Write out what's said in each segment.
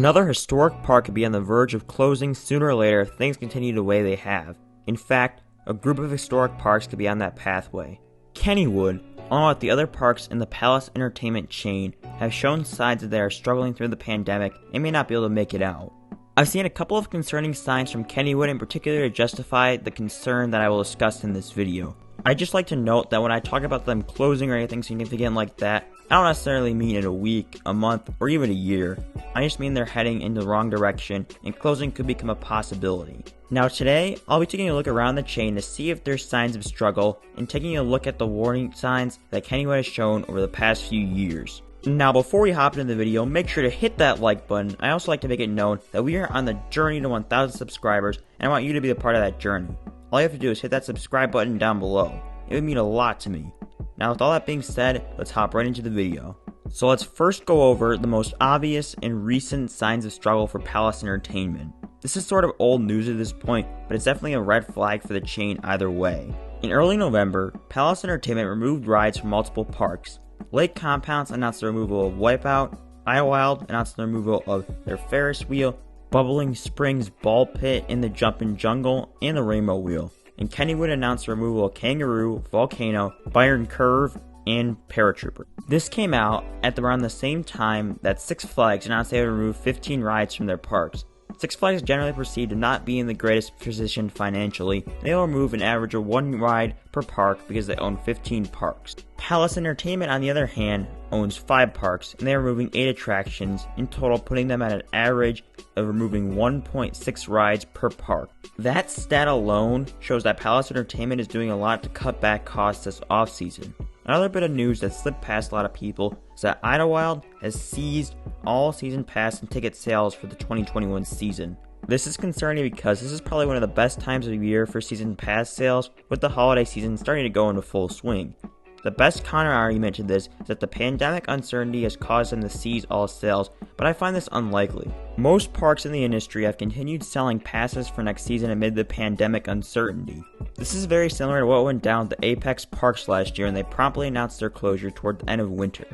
Another historic park could be on the verge of closing sooner or later if things continue the way they have. In fact, a group of historic parks could be on that pathway. Kennywood, along with the other parks in the Palace Entertainment chain, have shown signs that they are struggling through the pandemic and may not be able to make it out. I've seen a couple of concerning signs from Kennywood in particular to justify the concern that I will discuss in this video. I'd just like to note that when I talk about them closing or anything significant like that, I don't necessarily mean in a week, a month, or even a year. I just mean they're heading in the wrong direction and closing could become a possibility. Now today, I'll be taking a look around the chain to see if there's signs of struggle and taking a look at the warning signs that Kennywood has shown over the past few years. Now before we hop into the video, make sure to hit that like button. I also like to make it known that we are on the journey to 1,000 subscribers and I want you to be a part of that journey. All you have to do is hit that subscribe button down below. It would mean a lot to me. Now with all that being said, let's hop right into the video. So let's first go over the most obvious and recent signs of struggle for Palace Entertainment. This is sort of old news at this point, but it's definitely a red flag for the chain either way. In early November, Palace Entertainment removed rides from multiple parks. Lake Compounds announced the removal of Wipeout, Idlewild announced the removal of their Ferris wheel, Bubbling Springs Ball Pit in the Jumpin' Jungle, and the Rainbow Wheel. And Kennywood announced the removal of Kangaroo, Volcano, Byron Curve, and Paratrooper. This came out at around the same time that Six Flags announced they would remove 15 rides from their parks. Six Flags generally perceived to not be in the greatest position financially. They will remove an average of 1 ride per park because they own 15 parks. Palace Entertainment, on the other hand, owns 5 parks, and they are removing 8 attractions, in total putting them at an average of removing 1.6 rides per park. That stat alone shows that Palace Entertainment is doing a lot to cut back costs this off-season. Another bit of news that slipped past a lot of people is that Idlewild has seized all season pass and ticket sales for the 2021 season. This is concerning because this is probably one of the best times of the year for season pass sales, with the holiday season starting to go into full swing. The best counter-argument to this is that the pandemic uncertainty has caused them to seize all sales, but I find this unlikely. Most parks in the industry have continued selling passes for next season amid the pandemic uncertainty. This is very similar to what went down at the Apex Parks last year, and they promptly announced their closure toward the end of winter.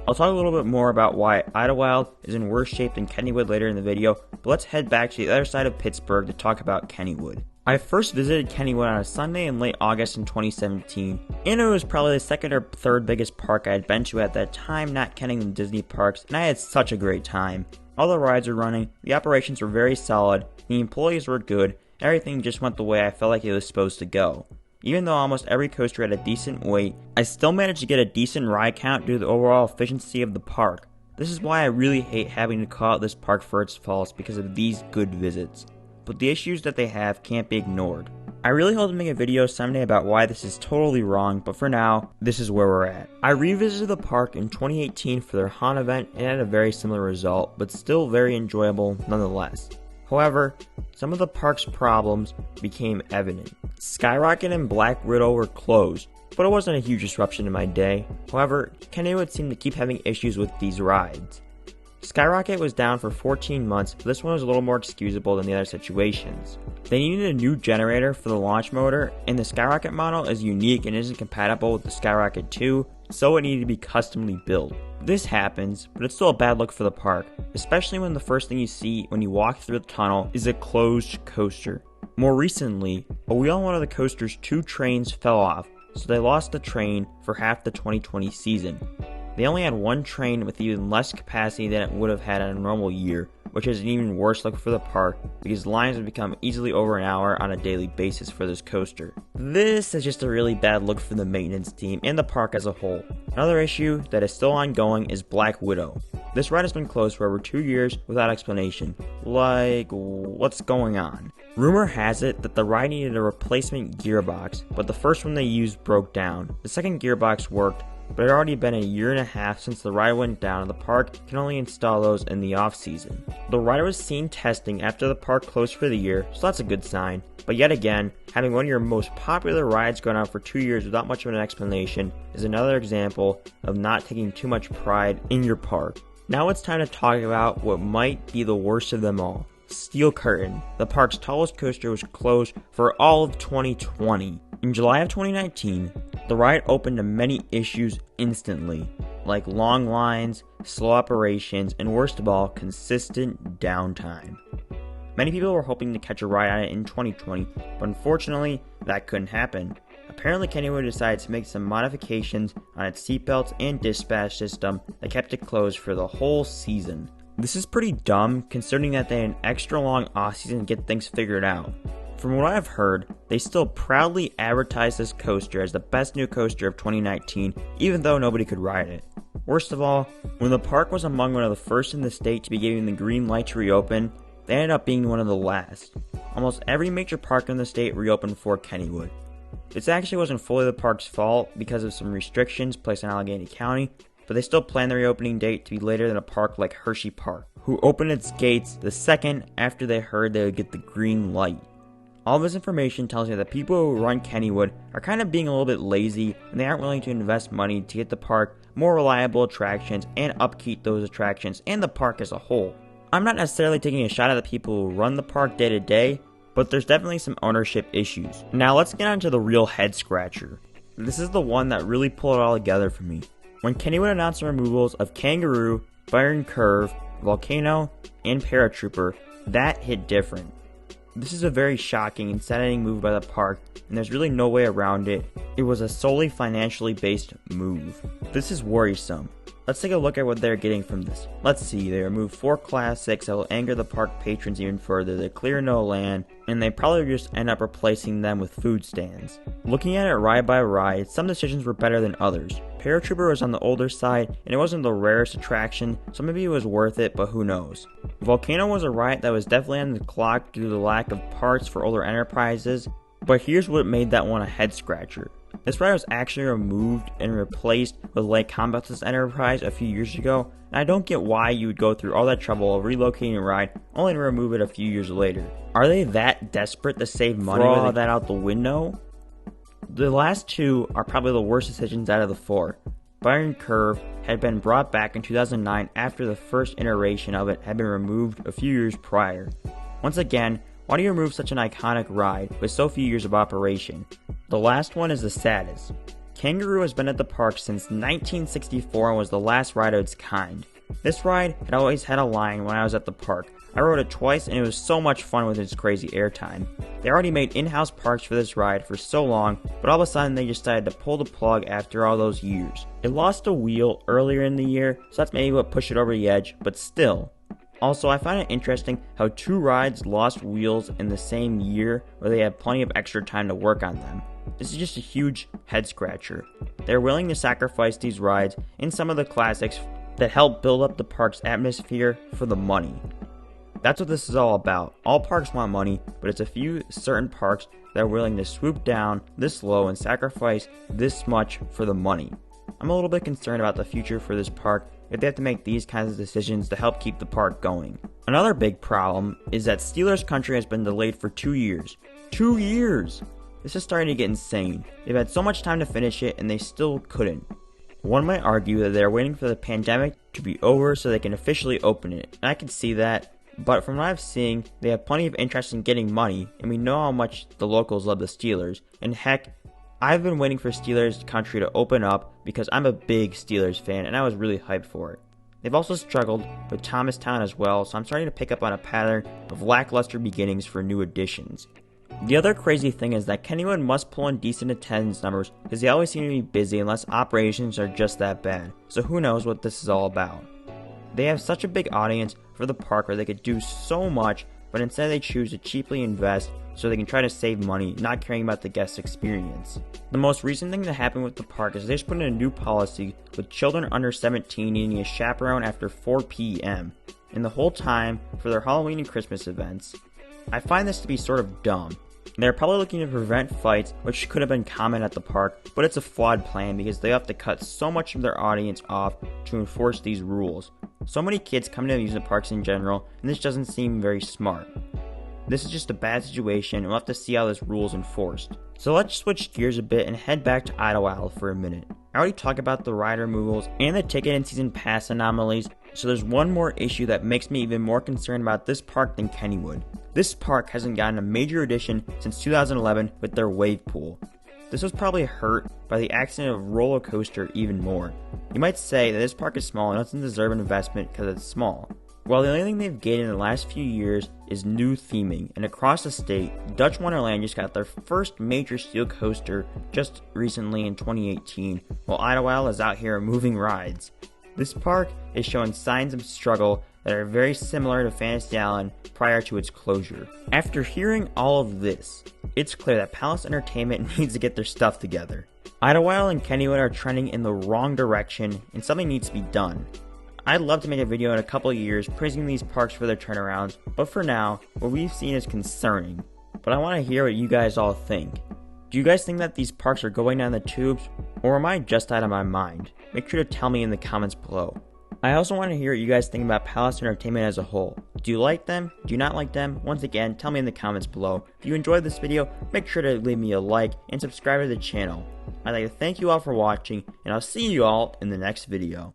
I'll talk a little bit more about why Idlewild is in worse shape than Kennywood later in the video, but let's head back to the other side of Pittsburgh to talk about Kennywood. I first visited Kennywood on a Sunday in late August in 2017, and it was probably the second or third biggest park I had been to at that time, not counting the Disney parks, and I had such a great time. All the rides were running, the operations were very solid, the employees were good, everything just went the way I felt like it was supposed to go. Even though almost every coaster had a decent wait, I still managed to get a decent ride count due to the overall efficiency of the park. This is why I really hate having to call out this park for its faults because of these good visits. But the issues that they have can't be ignored. I really hope to make a video someday about why this is totally wrong, but for now, this is where we're at. I revisited the park in 2018 for their Haunt event and had a very similar result, but still very enjoyable nonetheless. However, some of the park's problems became evident. Skyrocket and Black Widow were closed, but it wasn't a huge disruption in my day. However, Kennywood seemed to keep having issues with these rides. Skyrocket was down for 14 months, but this one was a little more excusable than the other situations. They needed a new generator for the launch motor, and the Skyrocket model is unique and isn't compatible with the Skyrocket 2, so it needed to be customly built. This happens, but it's still a bad look for the park, especially when the first thing you see when you walk through the tunnel is a closed coaster. More recently, a wheel on one of the coaster's 2 trains fell off, so they lost the train for half the 2020 season. They only had 1 train with even less capacity than it would have had in a normal year, which is an even worse look for the park because lines have become easily over an hour on a daily basis for this coaster. This is just a really bad look for the maintenance team and the park as a whole. Another issue that is still ongoing is Black Widow. This ride has been closed for over 2 years without explanation. Like, what's going on? Rumor has it that the ride needed a replacement gearbox, but the first one they used broke down. The second gearbox worked, but it had already been a year and a half since the ride went down and the park can only install those in the off season. The ride was seen testing after the park closed for the year, so that's a good sign. But yet again, having one of your most popular rides go down for 2 years without much of an explanation is another example of not taking too much pride in your park. Now it's time to talk about what might be the worst of them all. Steel Curtain, the park's tallest coaster, was closed for all of 2020. In July of 2019, the ride opened to many issues instantly, like long lines, slow operations, and worst of all, consistent downtime. Many people were hoping to catch a ride on it in 2020, but unfortunately, that couldn't happen. Apparently, Kennywood decided to make some modifications on its seatbelts and dispatch system that kept it closed for the whole season. This is pretty dumb, considering that they had an extra long off-season to get things figured out. From what I've heard, they still proudly advertise this coaster as the best new coaster of 2019, even though nobody could ride it. Worst of all, when the park was among one of the first in the state to be given the green light to reopen, they ended up being one of the last. Almost every major park in the state reopened before Kennywood. This actually wasn't fully the park's fault because of some restrictions placed on Allegheny County, but they still planned the reopening date to be later than a park like Hershey Park, who opened its gates the second after they heard they would get the green light. All this information tells you that people who run Kennywood are kind of being a little bit lazy and they aren't willing to invest money to get the park more reliable attractions and upkeep those attractions and the park as a whole. I'm not necessarily taking a shot at the people who run the park day to day, but there's definitely some ownership issues. Now let's get on to the real head scratcher. This is the one that really pulled it all together for me. When Kennywood announced the removals of Kangaroo, Byron Curve, Volcano, and Paratrooper, that hit different. This is a very shocking and saddening move by the park, and there's really no way around it. It was a solely financially based move. This is worrisome. Let's take a look at what they're getting from this. Let's see, they removed 4 classics that will anger the park patrons even further. They clear no land, and they probably just end up replacing them with food stands. Looking at it ride by ride, some decisions were better than others. Paratrooper was on the older side, and it wasn't the rarest attraction, so maybe it was worth it, but who knows. Volcano was a ride that was definitely on the clock due to the lack of parts for older enterprises, but here's what made that one a head scratcher. This ride was actually removed and replaced with Lake Combat's Enterprise a few years ago, and I don't get why you would go through all that trouble of relocating a ride only to remove it a few years later. Are they that desperate to save money? Throw all that out the window? The last two are probably the worst decisions out of the 4. Byron Curve had been brought back in 2009 after the first iteration of it had been removed a few years prior. Once again, why do you remove such an iconic ride with so few years of operation? The last one is the saddest. Kangaroo has been at the park since 1964 and was the last ride of its kind. This ride had always had a line when I was at the park. I rode it twice and it was so much fun with its crazy airtime. They already made in-house parks for this ride for so long, but all of a sudden they decided to pull the plug after all those years. It lost a wheel earlier in the year, so that's maybe what pushed it over the edge, but still. Also, I find it interesting how 2 rides lost wheels in the same year where they had plenty of extra time to work on them. This is just a huge head scratcher. They're willing to sacrifice these rides and some of the classics that help build up the park's atmosphere for the money. That's what this is all about. All parks want money, but it's a few certain parks that are willing to swoop down this low and sacrifice this much for the money. I'm a little bit concerned about the future for this park if they have to make these kinds of decisions to help keep the park going. Another big problem is that Steelers Country has been delayed for 2 years. 2 years! This is starting to get insane. They've had so much time to finish it and they still couldn't. One might argue that they're waiting for the pandemic to be over so they can officially open it, and I can see that, but from what I've seen, they have plenty of interest in getting money, and we know how much the locals love the Steelers, and heck, I've been waiting for Steelers Country to open up because I'm a big Steelers fan and I was really hyped for it. They've also struggled with Thomastown as well, so I'm starting to pick up on a pattern of lackluster beginnings for new additions. The other crazy thing is that Kennywood must pull in decent attendance numbers because they always seem to be busy unless operations are just that bad, so who knows what this is all about. They have such a big audience for the park where they could do so much, but instead they choose to cheaply invest so they can try to save money, not caring about the guest experience. The most recent thing that happened with the park is they just put in a new policy with children under 17 needing a chaperone after 4 p.m. and the whole time for their Halloween and Christmas events. I find this to be sort of dumb. They're probably looking to prevent fights, which could have been common at the park, but it's a flawed plan because they have to cut so much of their audience off to enforce these rules. So many kids come to amusement parks in general, and this doesn't seem very smart. This is just a bad situation, and we'll have to see how this rule is enforced. So let's switch gears a bit and head back to Idlewild for a minute. I already talked about the ride removals and the ticket and season pass anomalies, so there's one more issue that makes me even more concerned about this park than Kennywood. This park hasn't gotten a major addition since 2011 with their wave pool. This was probably hurt by the accident of roller coaster even more. You might say that this park is small and doesn't deserve an investment because it's small. Well, the only thing they've gained in the last few years is new theming, and across the state, Dutch Wonderland just got their first major steel coaster just recently in 2018, while Idlewild is out here moving rides. This park is showing signs of struggle that are very similar to Fantasy Island prior to its closure. After hearing all of this, it's clear that Palace Entertainment needs to get their stuff together. Idlewild and Kennywood are trending in the wrong direction, and something needs to be done. I'd love to make a video in a couple of years praising these parks for their turnarounds, but for now, what we've seen is concerning. But I want to hear what you guys all think. Do you guys think that these parks are going down the tubes, or am I just out of my mind? Make sure to tell me in the comments below. I also want to hear what you guys think about Palace Entertainment as a whole. Do you like them? Do you not like them? Once again, tell me in the comments below. If you enjoyed this video, make sure to leave me a like and subscribe to the channel. I'd like to thank you all for watching, and I'll see you all in the next video.